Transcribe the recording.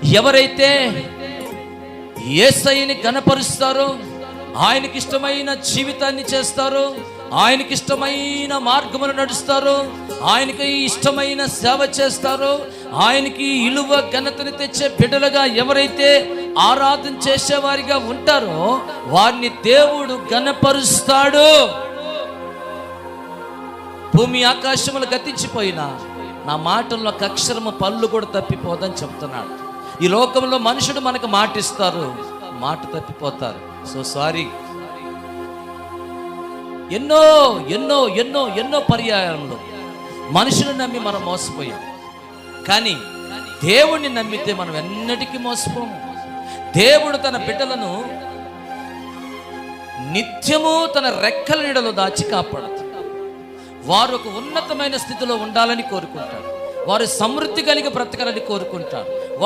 ఎవరైతే యేసయ్యని ఘనపరుస్తారో, ఆయనకి ఇష్టమైన జీవితాన్ని చేస్తారో, ఆయనకి ఇష్టమైన మార్గములు నడుస్తారో, ఆయనకి ఇష్టమైన సేవ చేస్తారో, ఆయనకి ఇలువ ఘనతని తెచ్చే బిడ్డలుగా ఎవరైతే ఆరాధన చేసేవారిగా ఉంటారో వారిని దేవుడు ఘనపరుస్తాడు. భూమి ఆకాశములు గతించిపోయినా నా మాటల్లో ఒక అక్షరము పళ్ళు కూడా తప్పిపోదని చెప్తున్నాడు. ఈ లోకంలో మనుషుడు మనకు మాటిస్తారు, మాట తప్పిపోతారు. So sorry. ఎన్నో ఎన్నో ఎన్నో ఎన్నో పర్యాయంలో మనుషులను నమ్మి మనం మోసపోయాం. కానీ దేవుణ్ణి నమ్మితే మనం ఎన్నటికీ మోసపోము. దేవుడు తన బిడ్డలను నిత్యము తన రెక్కల నీడలో దాచి కాపాడుతాడు. వారు ఒక ఉన్నతమైన స్థితిలో ఉండాలని కోరుకుంటాడు. వారు సమృద్ధి కలిగి బ్రతకాలని కోరుకుంటాడు.